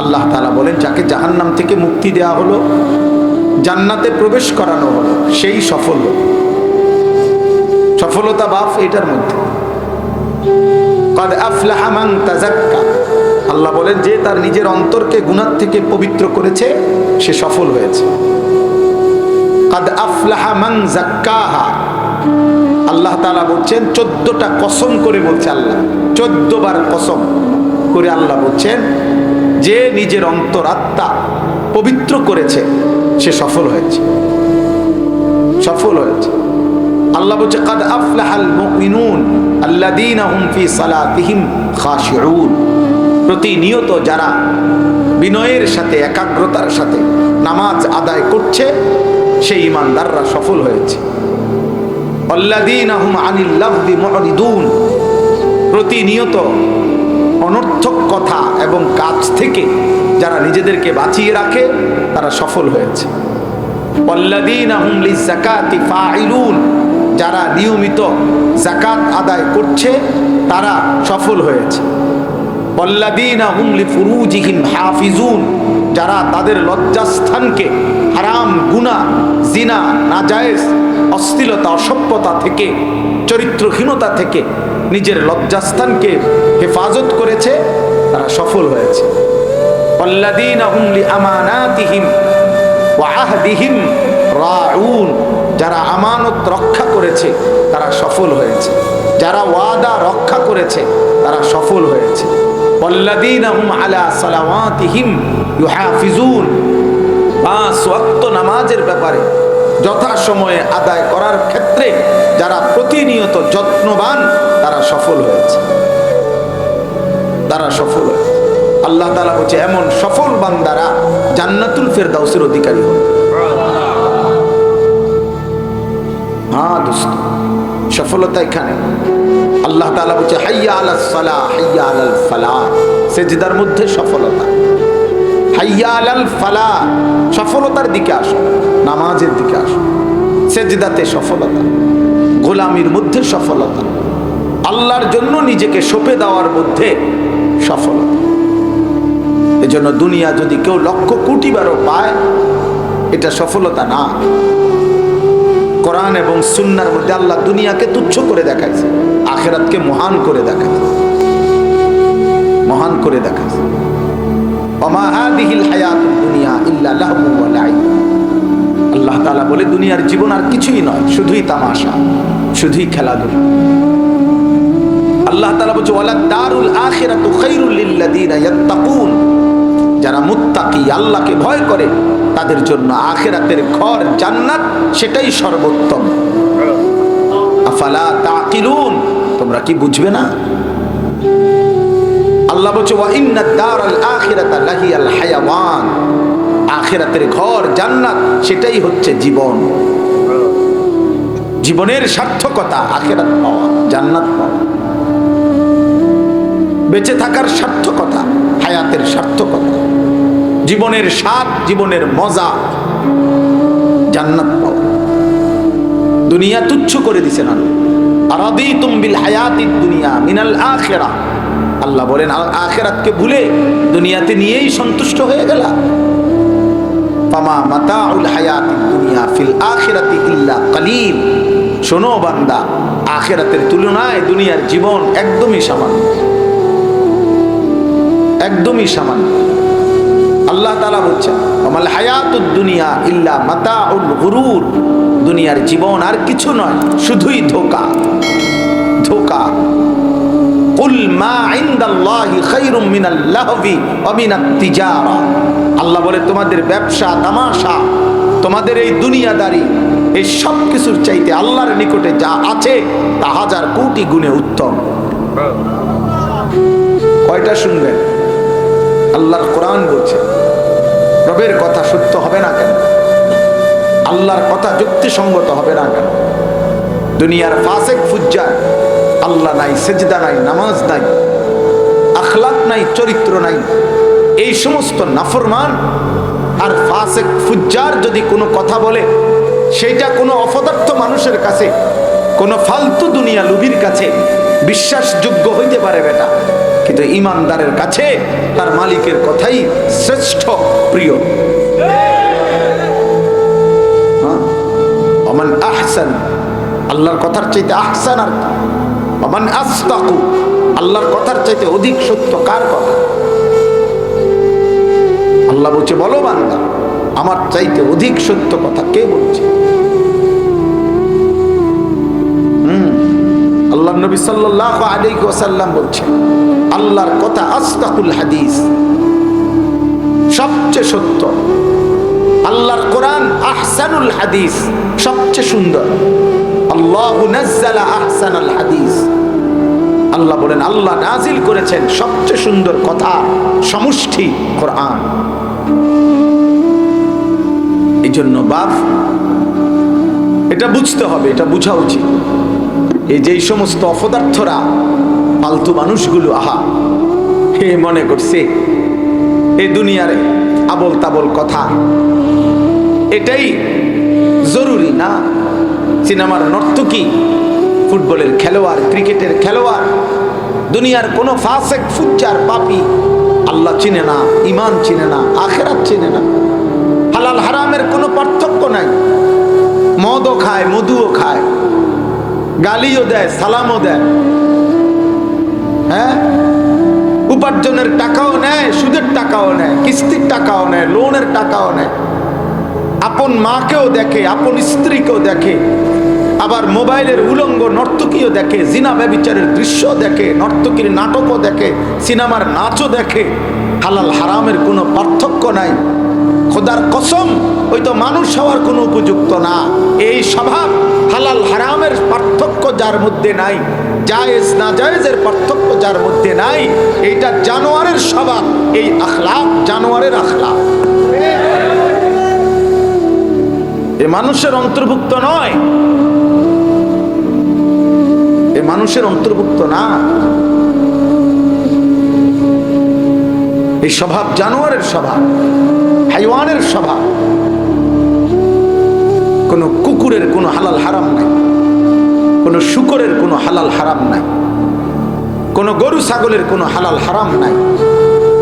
আল্লাহ তাআলা বলেন, যাকে জাহান্নাম থেকে মুক্তি দেওয়া হলো, জান্নাতে প্রবেশ করানো হলো, সেই সফল হলো। সফলতা বাপ এটার মধ্যে। ক্বাদ আফলাহা মান তাযাক্কা, আল্লাহ বলেন যে তার নিজের অন্তরকে গুনাহ থেকে পবিত্র করেছে সে সফল হয়েছে। ক্বাদ আফলাহা মান যাক্কাহা, আল্লাহ তাআলা বলছেন 14টা কসম করে বলছে আল্লাহ, 14 বার কসম করে আল্লাহ বলছেন যে নিজের অন্তরাত্মা পবিত্র করেছে সে সফল হয়েছে, সফল হয়েছে। আল্লাহ বলছে ক্বাদ আফলাহাল মুমিনুন আল্লাযীনা হুম ফি সালাতিহিম খাশিউন, প্রতিনিয়ত যারা বিনয়ের সাথে একাগ্রতার সাথে নামাজ আদায় করছে সেই ঈমানদাররা সফল হয়েছে। আল্লাযীনা হুম আনিল লাগবি মুরিদুন, প্রতিনিয়ত অনর্থক কথা এবং কাজ থেকে যারা নিজেদেরকে বাঁচিয়ে রাখে তারা সফল হয়েছে। আল্লাযীনা হুম লিযাকাতি ফাইলুন, যারা নিয়মিত যাকাত আদায় করছে তারা সফল হয়েছে। আল্লাযীনা হুম লিফুরুজিহিম হাফিজুন, যারা তাদের লজ্জাস্থানকে হারাম, গুনাহ, জিনা, নাজায়েজ, অশ্লীলতা, অসভ্যতা থেকে, চরিত্রহীনতা থেকে নিজের লজ্জাস্থানকে হেফাজত করেছে তারা সফল হয়েছে। আল্লাযীনা হুম লিআমানাতিহিম ওয়া আহদিহিম রাউন, যারা আমানত রক্ষা করেছে তারা সফল হয়েছে, যারা ওয়াদা রক্ষা করেছে তারা সফল হয়েছে। আল্লাযীনা হুম আলা সালাওয়াতিহিম ইউহাফিজুন, 5 ওয়াক্ত নামাজের ব্যাপারে যথাসময়ে আদায় করার ক্ষেত্রে যারা প্রতিনিয়ত যত্নবান তারা সফল হয়েছে, তারা সফল হয়েছে। আল্লাহ তাআলা বলছে এমন সফল বান্দারা জান্নাতুল ফেরদাউসের অধিকারী হবে। হ্যাঁ দোস্ত, সফলতা এখানে। আল্লাহ তাআলা বলছে হাইয়া আলাস সালাহ হাইয়া আলাল ফালাহ, সিজদার মধ্যে সফলতা। হাইয়া আলাল ফালাহ, সফলতার দিকে আসো, নামাজের দিকে আসো। সিজদাতে সফলতা, গোলামির মধ্যে সফলতা, আল্লাহর জন্য নিজেকে সঁপে দেওয়ার মধ্যে সফলতা। এজন্য দুনিয়া যদি কেউ লক্ষ কোটি বারও পায় এটা সফলতা না। কোরআন এবং সুন্নাহর মধ্যে আল্লাহ দুনিয়াকে তুচ্ছ করে দেখাইছে, আখিরাতকে মহান করে দেখাইছে, মহান করে দেখাইছে। ওমা হাদিহিল হায়াতুদ দুনিয়া ইল্লা লাহবু ওয়া লাইব, আল্লাহ তাআলা বলে দুনিয়ার জীবন আর কিছুই নয়, শুধুই তামাশা, শুধুই খেলাধুলা। আল্লাহ তাআলা বলছে ওয়ালাদ দারুল আখিরাতু খায়রুল লিল্লাযিনা ইয়াত্তাকুন, যারা মুত্তাকি, আল্লাহকে ভয় করে তাদের জন্য আখিরাতের ঘর জান্নাত সেটাই সর্বোত্তম। আফালা তাকিলুন, তোমরা কি বুঝবে না? আল্লাহ বলছে ওয়া ইন্নাদ দারাল আখিরাতা লাহিয়াল হায়াওয়ান, আখিরাতের ঘর জান্নাত সেটাই হচ্ছে জীবন। জীবনের সার্থকতা আখিরাত পাওয়া, জান্নাত পাওয়া। বেঁচে থাকার সার্থকতা, হায়াতের সার্থকতা, জীবনের স্বাদ, জীবনের মজা, জান্নাত পাওয়া। দুনিয়া তুচ্ছ করে দিছেন আল্লাহ। আরাদিতুম বিল হায়াতিদ দুনিয়া মিনাল আখিরাহ, আল্লাহ বলেন আখিরাতকে ভুলে দুনিয়াতে নিয়েই সন্তুষ্ট হয়ে গেলা। ফামা মাতাউল হায়াতিদ দুনিয়া ফিল আখিরাতি ইল্লা কালিল, শোনো বান্দা, আখিরাতের তুলনায় দুনিয়ার জীবন একদমই সামান্য, একদমই সামান্য। আল্লাহ তাআলা বলছেন আমাল হায়াতুদ দুনিয়া ইল্লা মাতাউল গুরুর, দুনিয়ার জীবন আর কিছু নয়, শুধুই ধোঁকা, ধোঁকা। কুল মা ইনদাল্লাহি খায়রুম মিনাল লাহবি ওয়া মিনাত তিজারা, আল্লাহ বলে তোমাদের ব্যবসা, তামাশা, তোমাদের এই দুনিয়াদারি, এই সব কিছুর চাইতে আল্লাহর নিকটে যা আছে তা হাজার কোটি গুণে উত্তম। কয়টা শুনবেন? আল্লাহর কোরআন বলছে, রবের কথা সত্য হবে না কেন? আল্লাহর কথা যুক্তিসঙ্গত হবে না কেন? দুনিয়ার ফাসেক ফুজ্জার, আল্লাহ নাই, সেজদা নাই, নামাজ নাই, আখলাক নাই, চরিত্র নাই, এই সমস্ত নাফরমান আর ফাসেক ফুজ্জার যদি কোনো কথা বলে সেটা কোনো অপদার্থ মানুষের কাছে, কোনো ফালতু দুনিয়া লুভির কাছে বিশ্বাসযোগ্য হইতে পারে বেটা, কিন্তু কিন্তু ইমানদারের কাছে তার মালিকের কথাই শ্রেষ্ঠ প্রিয়। ওমান আহসান, আল্লাহর কথার চাইতে আহসান আর কি? ওমান আসতাকু, আল্লাহর কথার চাইতে অধিক সত্য কার কথা? আল্লাহ বলছে বলো বান্দা, আমার চাইতে অধিক সত্য কথা কে বলছে? আল্লাহ নবী সাল্লাল্লাহু আলাইহি ওয়াসাল্লাম বলছেন আল্লাহর কথা আসতাকুল হাদিস, সবচেয়ে সত্য। আল্লাহর কোরআন আহসানুল হাদিস, সবচেয়ে সুন্দর। আল্লাহু নাযালা আহসানাল হাদিস, আল্লাহ বলেন আল্লাহ নাজিল করেছেন সবচেয়ে সুন্দর কথা সমষ্টি কোরআন। এই জন্য বাপ এটা বুঝতে হবে, এটা বোঝা উচিত। এই যে সমস্ত অপদার্থরা, ফালতু মানুষগুলো, আহা হে মনে করছে এই দুনিয়ার আবল তাবল কথা এটাই জরুরি না। সিনেমার নর্তকী, ফুটবলের খেলোয়াড়, ক্রিকেটের খেলোয়াড়, দুনিয়ার কোনো ফাসেক ফুজ্জার পাপী আল্লাহ চিনে না, ইমান চিনে না, আখেরাত চিনে না। হালাল হারামের কোনো পার্থক্য নাই। মদও খায়, মধুও খায়, গালিও দেয়, সালামও দেয়, হ্যাঁ, উপার্জনের টাকাও নেয়, সুদের টাকাও নেয়, কিস্তির টাকাও নেয়, লোনের টাকাও নেয়, আপন মাকেও দেখে, আপন স্ত্রীকেও দেখে, আবার মোবাইলের উলঙ্গ নর্তকীও দেখে, জিনা ব্যভিচারের দৃশ্য দেখে, নর্তকীর নাটকও দেখে, সিনেমার নাচও দেখে। হালাল হারামের কোনো পার্থক্য নাই। খোদার কসম, ওই তো মানুষ হওয়ার কোনো উপযুক্ত না। এই স্বভাব হালাল হারামের পার্থক্য যার মধ্যে নাই, জায়েজ না জায়েজের পার্থক্য যার মধ্যে নাই, এইটা জানোয়ারের স্বভাব। এই আখলাক জানোয়ারের আখলাক, এ মানুষের অন্তর্ভুক্ত নয়, এ মানুষের অন্তর্ভুক্ত না। এই স্বভাব জানোয়ারের স্বভাব, হাইওয়ানের স্বভাব। কোন কুকুরের কোনো হালাল হারাম নাই, কোন শূকরের কোনো হালাল হারাম নাই, কোন গরু ছাগলের কোনো হালাল হারাম নাই,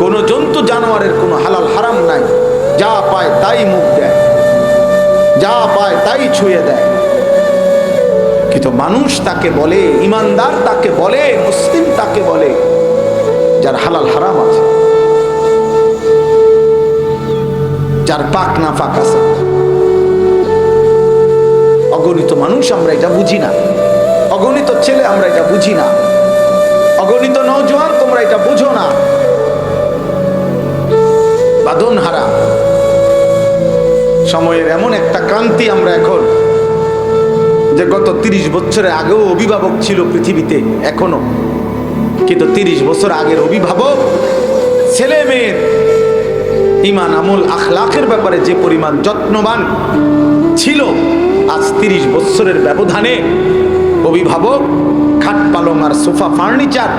কোন জন্তু জানোয়ারের কোনো হালাল হারাম নাই। যা পায় তাই মুখ দেয়, যা পায় তাই ছুঁয়ে দেয়। কিন্তু মানুষ তাকে বলে, ইমানদার তাকে বলে, মুসলিম তাকে বলে যার হালাল হারাম আছে, যার পাক না পাক আছে। অগণিত মানুষ আমরা এটা বুঝি না, অগণিত ছেলে আমরা এটা বুঝি না, অগণিত নওজোয়ান তোমরা এটা বুঝো না। বাঁধন হারা সময়ের এমন একটা ক্রান্তি আমরা এখন, যে গত 30 বছরের আগেও অভিভাবক ছিল পৃথিবীতে এখনো, কিন্তু 30 বছর আগের অভিভাবক ছেলে মেয়ের ইমান আমল আখলাকের ব্যাপারে যে পরিমাণ যত্নবান ছিল, আজ 30 বছরের ব্যবধানে অভিভাবক খাট পালং আর সোফা ফার্নিচার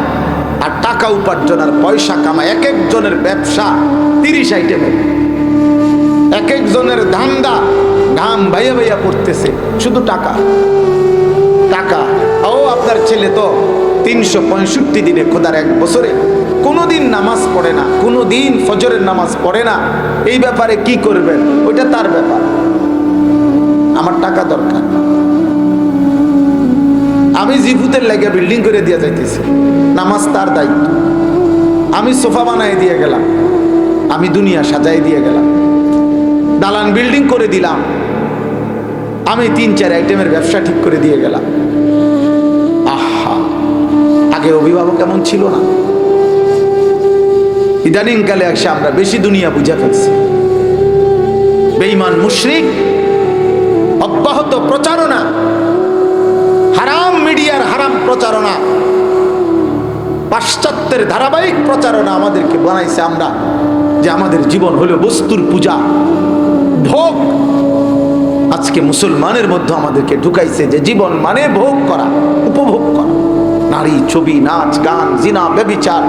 আর টাকা উপার্জন আর পয়সা কামায়, এক একজনের ব্যবসা 30 আইটেমের, এক একজনের ধান্দা, ঘাম ভাইয়া ভাইয়া পড়তেছে শুধু টাকা টাকা। ও আপনার ছেলে তো 365 দিনে, খোদার এক বছরে কোনোদিন নামাজ পড়ে না, কোনোদিন ফজরের নামাজ পড়ে না, এই ব্যাপারে কি করবেন ওইটা তার ব্যাপার, আমার টাকা দরকার। আমি জিভুতের লাগে বিল্ডিং করে দিয়ে যাইতেছি, নামাজ তার দায়িত্ব। আমি সোফা বানাই দিয়ে গেলাম, আমি দুনিয়া সাজাই দিয়ে গেলাম, দালান বিল্ডিং করে দিলাম, আমি 3-4 আইটেমের ব্যবসা ঠিক করে দিয়ে গেলাম। আহা, আগে অভিভাবক এমন ছিল না। ইদানিং কালে এসে আমরা বেশি দুনিয়া বুঝে ফেলছি। বেঈমান মুশরিক অব্যাহত প্রচারণা, হারাম মিডিয়ার হারাম প্রচারণা, পাশ্চাত্যের ধারাবাহিক প্রচারণা আমাদেরকে বানাইছে আমরা যে আমাদের জীবন হলো বস্তুর পূজা, ভোগ। আজকে মুসলমানের মধ্যে আমাদেরকে ঢুকাইছে যে জীবন মানে ভোগ করা, উপভোগ করা, নারী, ছবি, নাচ, গান, জিনা, ব্যভিচার,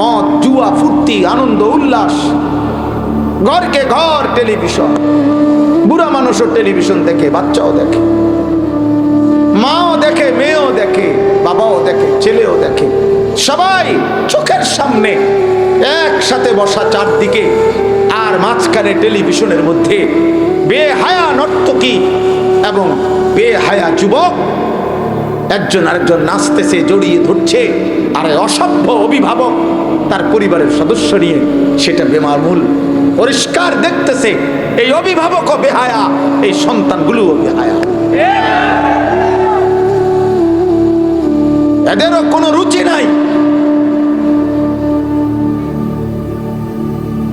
মদ, জুয়া, ফুর্তি, আনন্দ, উল্লাস, ঘরকে ঘর টেলিভিশন। বুড়া মানুষও টেলিভিশন দেখে, বাচ্চাও দেখে, মাও দেখে, মেয়েও দেখে, বাবাও দেখে, ছেলেও দেখে। সবাই চোখের সামনে একসাথে বসা চারদিকে, আর মাঝখানে টেলিভিশনের মধ্যে বেহায়া নর্তকী এবং বেহায়া যুবক একজন আরেকজন নাচতেছে, জড়িয়ে ধরছে, আর অসভ্য অভিভাবক তার পরিবারের সদস্য নিয়ে সেটা বেমামুল পরিষ্কার দেখতেছে। এই অভিভাবকও বেহায়া, এই সন্তানগুলোও বেহায়া। এদেরও কোনো রুচি নাই।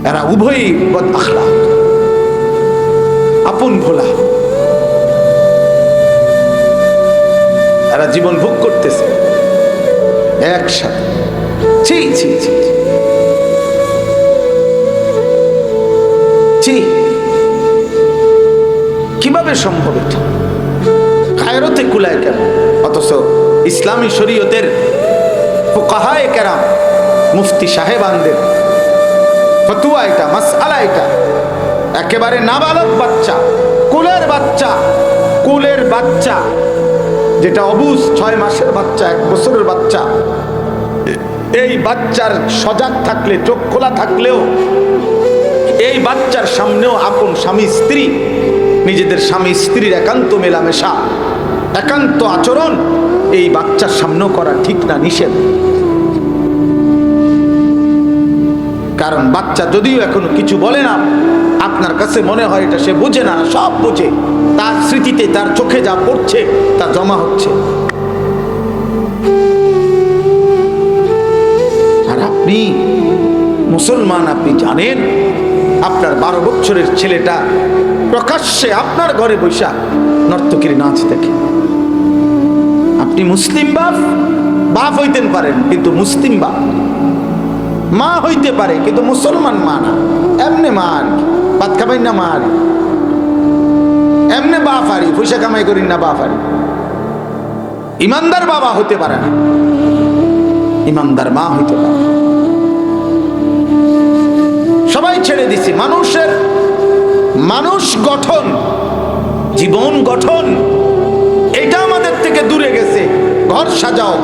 এরা উভয়ই বদ আখলাক, আপন ভোলা। এরা জীবন ভোগ করতেছে একসাথে। ছি ছি ছি ছি, কিভাবে সম্ভব এটা? কায়রোতে কুলায় কেন? অথচ ইসলামী শরীয়তের ফুকাহায়ে কেরাম, মুফতি সাহেবানদের ফতুয়া এটা, মাসআলা এটা। একেবারে নাবালক বাচ্চা, কুলের বাচ্চা, কুলের বাচ্চা যেটা অবুঝ, 6 মাসের বাচ্চা, 1 বছরের বাচ্চা, এই বাচ্চার সজাগ থাকলে, চোখ খোলা থাকলেও এই বাচ্চার সামনেও আপন স্বামী স্ত্রী, নিজেদের স্বামী স্ত্রীর একান্ত মেলামেশা, একান্ত আচরণ এই বাচ্চার সামনেও করা ঠিক না, নিষেধ। কারণ বাচ্চা যদিও এখনো কিছু বলে না, আপনার কাছে মনে হয় এটা সে বুঝে না, সব বুঝে। তার স্মৃতিতে, তার চোখে যা পড়ছে তা জমা হচ্ছে। আর আপনি মুসলমান, আপনি জানেন আপনার 12 বছরের ছেলেটা প্রকাশ্যে আপনার ঘরে বৈশা নর্তকীর নাচ দেখে। আপনি মুসলিম বাপ, বাপ হইতেন পারেন কিন্তু মুসলিম বাপ, মা হইতে পারে কিন্তু মুসলমান মা না। এমনি মা আর কি, ভাত খাবাই না মা আর, এমনি বাপ আরি, পয়সা কামাই করি না বাপ আরি। ইমানদার বাবা হতে পারে না, ইমানদার মা হইতে পারে। সবাই ছেড়ে দিছি। মানুষ গঠন, জীবন গঠন, এটা আমাদের থেকে দূরে গেছে। ঘর সাজাও,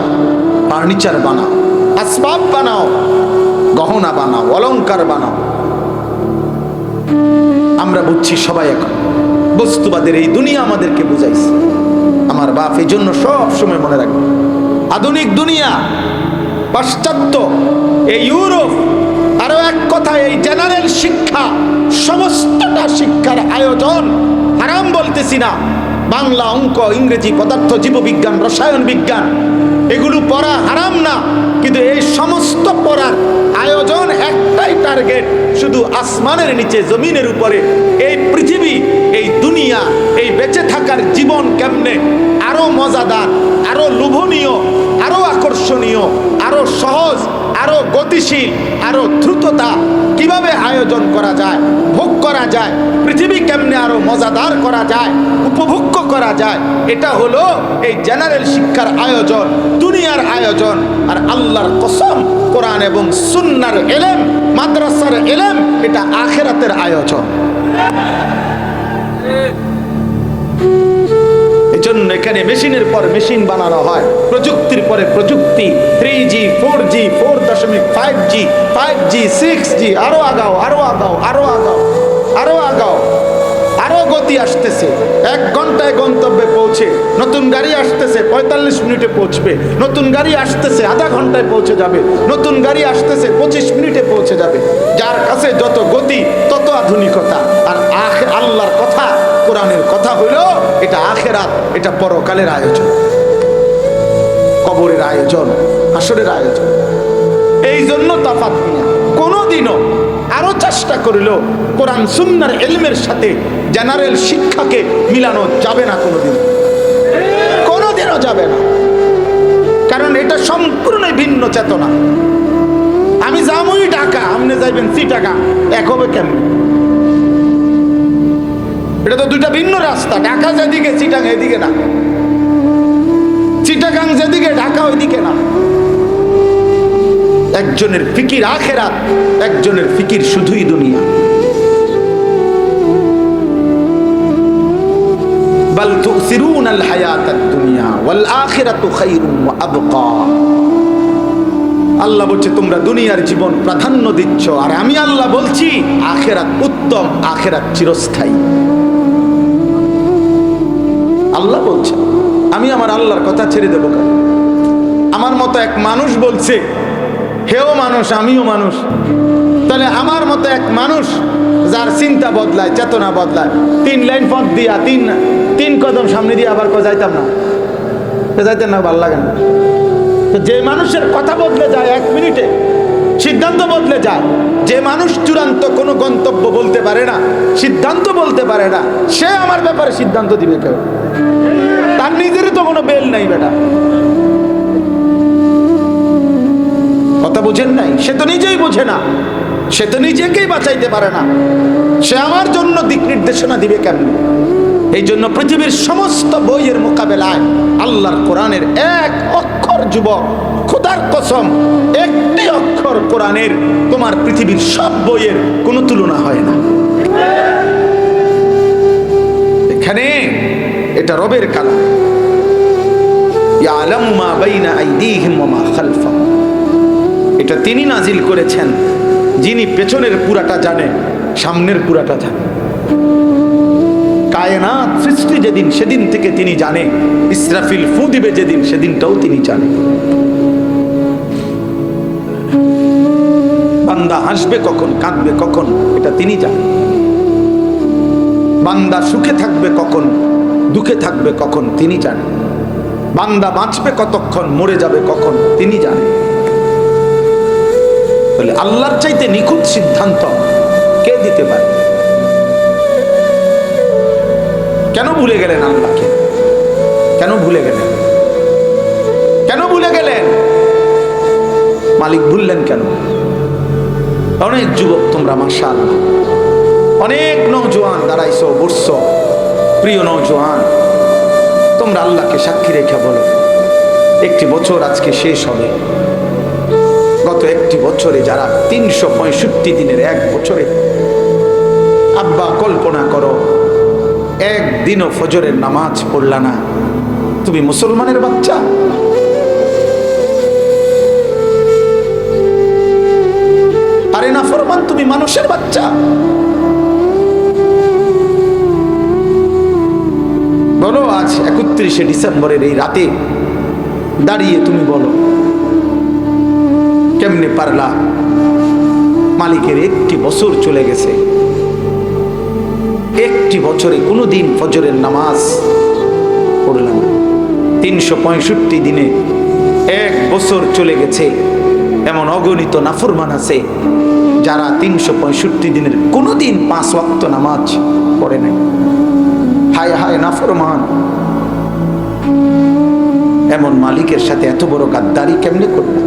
ফার্নিচার বানাও, আসবাব বানাও, গহনা বানাও, অলংকার বানাও। আমরা বুঝছি সবাই এখন বস্তুবাদের এই দুনিয়া আমাদেরকে বুঝাইছে। আমার বাপ এই জন্য সব সময় মনে রাখবে, আধুনিক দুনিয়া, পাশ্চাত্য, এই ইউরোপ, আরো এক কথা এই জেনারেল শিক্ষা, সমস্তটা শিক্ষার আয়োজন। হারাম বলতেছি না, বাংলা, অঙ্ক, ইংরেজি, পদার্থ, জীববিজ্ঞান, রসায়ন বিজ্ঞান এগুলো পড়া হারাম না, কিন্তু এই সমস্ত পড়ার আয়োজন একটাই টার্গেট, শুধু আসমানের নিচে, জমিনের উপরে এই পৃথিবী, এই দুনিয়া, এই বেঁচে থাকার জীবন কেমনে আরো মজাদার, আরো লোভনীয়, আরো আকর্ষণীয়, আরো সহজ, আরো গতিশীল, আরো দ্রুততা কিভাবে আয়োজন করা যায়, ভোগ করা যায়, পৃথিবী কেমনে আরো মজাদার করা যায়, উপভোগ্য করা যায়, এটা হলো এই জেনারেল শিক্ষার আয়োজন, দুনিয়ার আয়োজন। আর আল্লাহর কসম, কোরআন এবং সুন্নাহর ইলম, মাদ্রাসার ইলম, এটা আখিরাতের আয়োজন। এজন্য এখানে মেশিনের পর মেশিন বানানো হয়, প্রযুক্তির পরে প্রযুক্তি, 3G, 4G, 4.5G, 5G, 6G, আরো আগাও, আরো আগাও, আরো আগাও, আরো আগাও, আরো গতি আসতেছে। 1 ঘন্টায় গন্তব্যে পৌঁছে, নতুন গাড়ি আসতেছে 45 মিনিটে পৌঁছবে, নতুন গাড়ি আসতেছে আধা ঘন্টায় পৌঁছে যাবে, নতুন গাড়ি আসতেছে 25 মিনিটে পৌঁছে যাবে। যার কাছে যত গতি তত আধুনিকতা। আর আল্লাহর কথা, কোরআনের কথা হইল এটা আখিরাত, এটা পরকালের আয়োজন, কবরের আয়োজন, হাসরের আয়োজন। এই জন্য তফাৎ নিয়ে কোনোদিনও আরো চেষ্টা করিল কোরআন সুন্নাহর ইলমের সাথে জেনারেল শিক্ষাকে মিলানো যাবে না, কোনোদিনও যাবে না। কারণ এটা সম্পূর্ণ ভিন্ন চেতনা। আমি যাবই ঢাকা, আপনি যাইবেন চিটাগাং, এক হবে কেমন? এটা তো দুইটা ভিন্ন রাস্তা। ঢাকা যেদিকে, চিটাগাং এদিকে না, চিটাগাং যেদিকে, ঢাকা ওইদিকে না। একজনের ফিকির আখিরাত, একজনের ফিকির শুধুই দুনিয়া। বাল তুসিরুনাল হায়াতাদ দুনিয়া ওয়াল আখিরাতু খায়রুন ওয়া আবকা। আল্লাহ বলছে তোমরা দুনিয়ার জীবন প্রাধান্য দিচ্ছ, আর আমি আল্লাহ বলছি আখিরাত উত্তম, আখিরাত চিরস্থায়ী। আল্লাহ বলছে, আমি আমার আল্লাহর কথা ছেড়ে দেবো কেন? আমার মতো এক মানুষ বলছে, হেও মানুষ আমিও মানুষ, তাহলে আমার মতো এক মানুষ যার চিন্তা বদলায়, চেতনা বদলায়, 3 লাইন পথ দিয়া 3 কদম সামনে দিয়ে আবার যাইতাম না, যাইতেন না, ভালো লাগে না। তো যে মানুষের কথা বদলে যায় 1 মিনিটে, সিদ্ধান্ত বদলে যায়, যে মানুষ চূড়ান্ত কোনো গন্তব্য বলতে পারে না, সিদ্ধান্ত বলতে পারে না, সে আমার ব্যাপারে সিদ্ধান্ত দিবে কেউ? তার নিজেরই তো কোনো বেল নাই বেটা, কথা বুঝেন নাই? সে তো নিজেই বোঝে না, সে তো নিজেকেই বাঁচাইতে পারে না, সে আমার জন্য দিক নির্দেশনা দিবে কেমন? এই জন্য পৃথিবীর সমস্ত বইয়ের মোকাবেলায় আল্লাহর কোরআনের এক অক্ষর, যুবক খোদার কসম, একটি অক্ষর কোরআনের তোমার পৃথিবীর সব বইয়ের কোনো তুলনা হয় না। এখানে এটা রবের কালাম, ইয়ালামু মা বাইনা আইদিহিম ওয়া মা খালফাহুম। এটা তিনি নাজিল করেছেন, যিনি পেছনের পুরাটা জানে, সামনের পুরাটা জানে। কায়নাত সৃষ্টি যেদিন, সেদিন থেকে তিনি জানে, ইসরাফিল ফু দিবে যেদিন, সেদিনটাও তিনি জানে। বান্দা হাসবে কখন, কাঁদবে কখন, এটা তিনি জানেন। বান্দা সুখে থাকবে কখন, দুঃখে থাকবে কখন, তিনি জানেন। বান্দা বাঁচবে কতক্ষণ, মরে যাবে কখন, তিনি জানেন। বলে আল্লাহর চাইতে নিখুঁত সিদ্ধান্ত কে দিতে পারে? কেন ভুলে গেলেন আল্লাহকে? কেন ভুলে গেলেন? কেন ভুলে গেলেন? মালিক ভুললেন কেন? অনেক যুবক তোমরা মাশাআল্লাহ, অনেক নওজোয়ান দাঁড়াইছো, বসছো, প্রিয় নওজোয়ান, তোমরা আল্লাহকে সাক্ষী রেখে বলো, একটি বছর আজকে শেষ হবে। গত একটি বছরে যারা 365 দিনের এক বছরে, আব্বা কল্পনা করো একদিনও ফজরের নামাজ পড়লা না, তুমি মুসলমানের বাচ্চা? আরে না ফরমান, তুমি মানুষের বাচ্চা। বলো আজ 31শে ডিসেম্বরের এই রাতে দাঁড়িয়ে তুমি বলো কেমনে পারলা? মালিকের একটি বছর চলে গেছে, একটি বছরে কোনোদিন ফজরের নামাজ পড়লাম না। 365 দিনে এক বছর চলে গেছে, এমন অগণিত নাফরমান আছে যারা 365 দিনের কোনোদিন 5 ওয়াক্ত নামাজ পড়ে নাই। হায় হায় নাফরমান, এমন মালিকের সাথে এত বড় গাদ্দারি কেমনে করলাম?